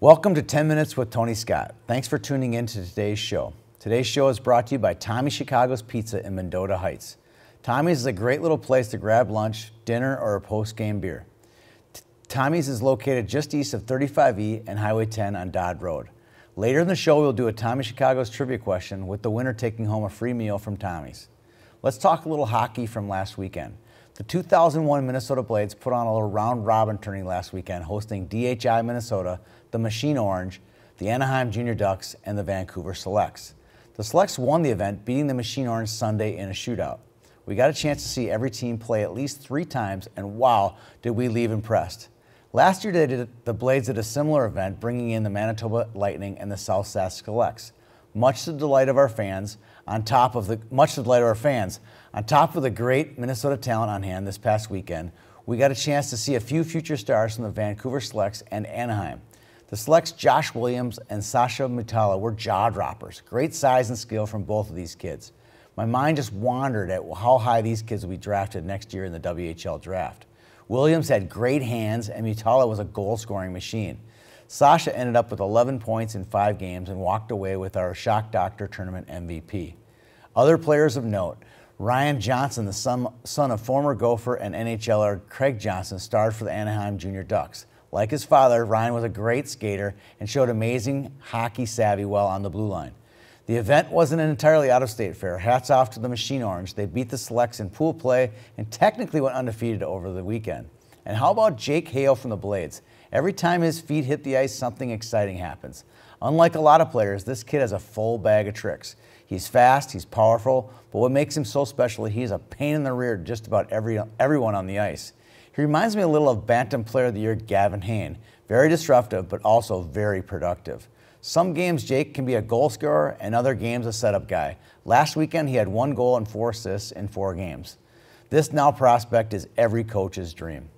Welcome to 10 Minutes with Tony Scott. Thanks for tuning in to today's show. Today's show is brought to you by Tommy's Chicago's Pizza in Mendota Heights. Tommy's is a great little place to grab lunch, dinner, or a post-game beer. Tommy's is located just east of 35E and Highway 10 on Dodd Road. Later in the show, we'll do a Tommy's Chicago's trivia question with the winner taking home a free meal from Tommy's. Let's talk a little hockey from last weekend. The 2001 Minnesota Blades put on a little round-robin tourney last weekend, hosting DHI Minnesota, the Machine Orange, the Anaheim Junior Ducks, and the Vancouver Selects. The Selects won the event, beating the Machine Orange Sunday in a shootout. We got a chance to see every team play at least 3 times, and wow, did we leave impressed. Last year, the Blades did a similar event, bringing in the Manitoba Lightning and the South Sask Selects. Much to the delight of our fans, on top of the great Minnesota talent on hand this past weekend, we got a chance to see a few future stars from the Vancouver Selects and Anaheim. The Selects' Josh Williams and Sasha Mutala were jaw-droppers. Great size and skill from both of these kids. My mind just wandered at how high these kids will be drafted next year in the WHL draft. Williams had great hands, and Mutala was a goal-scoring machine. Sasha ended up with 11 points in 5 games and walked away with our Shock Doctor Tournament MVP. Other players of note: Ryan Johnson, the son of former Gopher and NHLer Craig Johnson, starred for the Anaheim Junior Ducks. Like his father, Ryan was a great skater and showed amazing hockey savvy while on the blue line. The event wasn't an entirely out-of-state affair. Hats off to the Machine Orange. They beat the Selects in pool play and technically went undefeated over the weekend. And how about Jake Hale from the Blades? Every time his feet hit the ice, something exciting happens. Unlike a lot of players, this kid has a full bag of tricks. He's fast, he's powerful, but what makes him so special is he's a pain in the rear to just about everyone on the ice. He reminds me a little of Bantam Player of the Year Gavin Hain. Very disruptive, but also very productive. Some games Jake can be a goal scorer, and other games a setup guy. Last weekend he had 1 goal and 4 assists in 4 games. This now prospect is every coach's dream.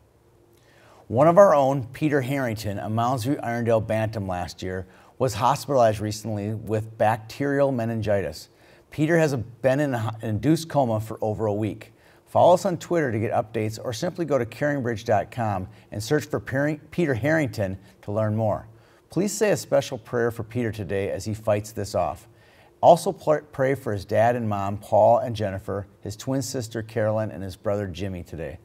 One of our own, Peter Harrington, a Mounds View Irondale Bantam last year, was hospitalized recently with bacterial meningitis. Peter has been in an induced coma for over a week. Follow us on Twitter to get updates, or simply go to caringbridge.com and search for Peter Harrington to learn more. Please say a special prayer for Peter today as he fights this off. Also pray for his dad and mom, Paul and Jennifer, his twin sister, Carolyn, and his brother, Jimmy, today.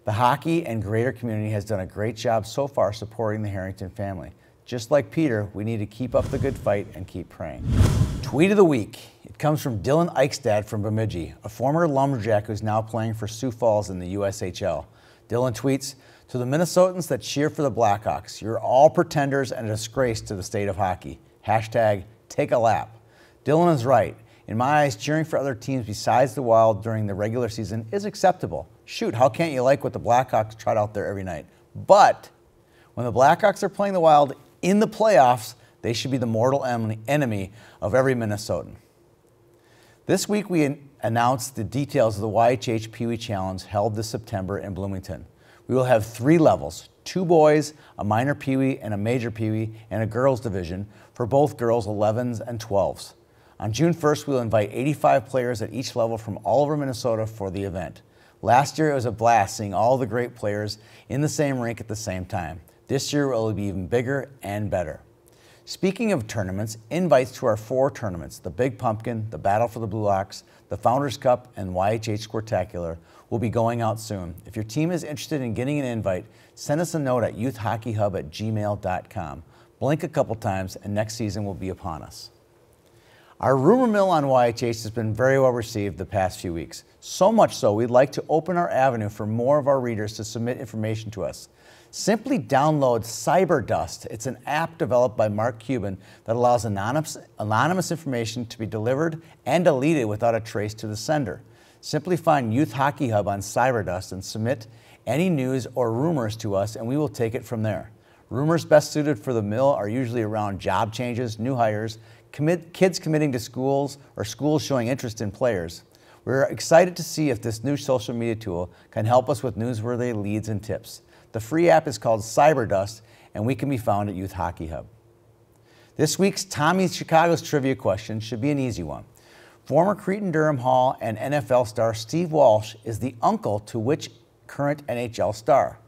The hockey and greater community has done a great job so far supporting the Harrington family. Just like Peter, we need to keep up the good fight and keep praying. Tweet of the week. It comes from Dylan Eichstad from Bemidji, a former Lumberjack who's now playing for Sioux Falls in the USHL. Dylan tweets, "To the Minnesotans that cheer for the Blackhawks, you're all pretenders and a disgrace to the state of hockey. Hashtag take a lap." Dylan is right. In my eyes, cheering for other teams besides the Wild during the regular season is acceptable. Shoot, how can't you like what the Blackhawks trot out there every night? But when the Blackhawks are playing the Wild in the playoffs, they should be the mortal enemy of every Minnesotan. This week we announced the details of the YHH Pee Wee Challenge held this September in Bloomington. We will have 3 levels: 2 boys, a minor Pee Wee, and a major Pee Wee, and a girls division for both girls 11s and 12s. On June 1st, we'll invite 85 players at each level from all over Minnesota for the event. Last year, it was a blast seeing all the great players in the same rink at the same time. This year, it will be even bigger and better. Speaking of tournaments, invites to our 4 tournaments, the Big Pumpkin, the Battle for the Blue Ox, the Founders Cup, and YHH Squirtacular, will be going out soon. If your team is interested in getting an invite, send us a note at youthhockeyhub@gmail.com. Blink a couple times, and next season will be upon us. Our rumor mill on YHH has been very well received the past few weeks. So much so, we'd like to open our avenue for more of our readers to submit information to us. Simply download CyberDust. It's an app developed by Mark Cuban that allows anonymous information to be delivered and deleted without a trace to the sender. Simply find Youth Hockey Hub on CyberDust and submit any news or rumors to us, and we will take it from there. Rumors best suited for the mill are usually around job changes, new hires, kids committing to schools, or schools showing interest in players. We're excited to see if this new social media tool can help us with newsworthy leads and tips. The free app is called CyberDust, and we can be found at Youth Hockey Hub. This week's Tommy's Chicago's trivia question should be an easy one. Former Cretin-Derham Hall and NFL star Steve Walsh is the uncle to which current NHL star?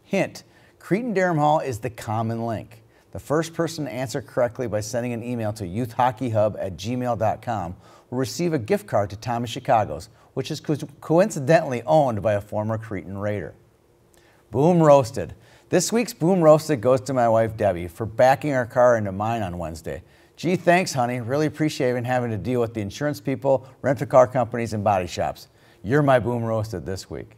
Hint, Cretin-Derham Hall is the common link. The first person to answer correctly by sending an email to youthhockeyhub@gmail.com will receive a gift card to Tommy Chicago's, which is coincidentally owned by a former Cretin Raider. Boom Roasted. This week's Boom Roasted goes to my wife Debbie for backing our car into mine on Wednesday. Gee, thanks, honey. Really appreciate even having to deal with the insurance people, rental car companies, and body shops. You're my Boom Roasted this week.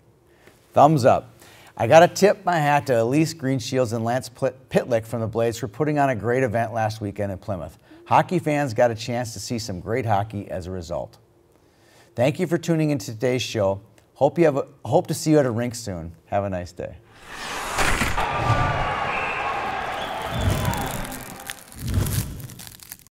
Thumbs up. I got to tip my hat to Elise Greenshields and Lance Pitlick from the Blades for putting on a great event last weekend in Plymouth. Hockey fans got a chance to see some great hockey as a result. Thank you for tuning into today's show. Hope to see you at a rink soon. Have a nice day.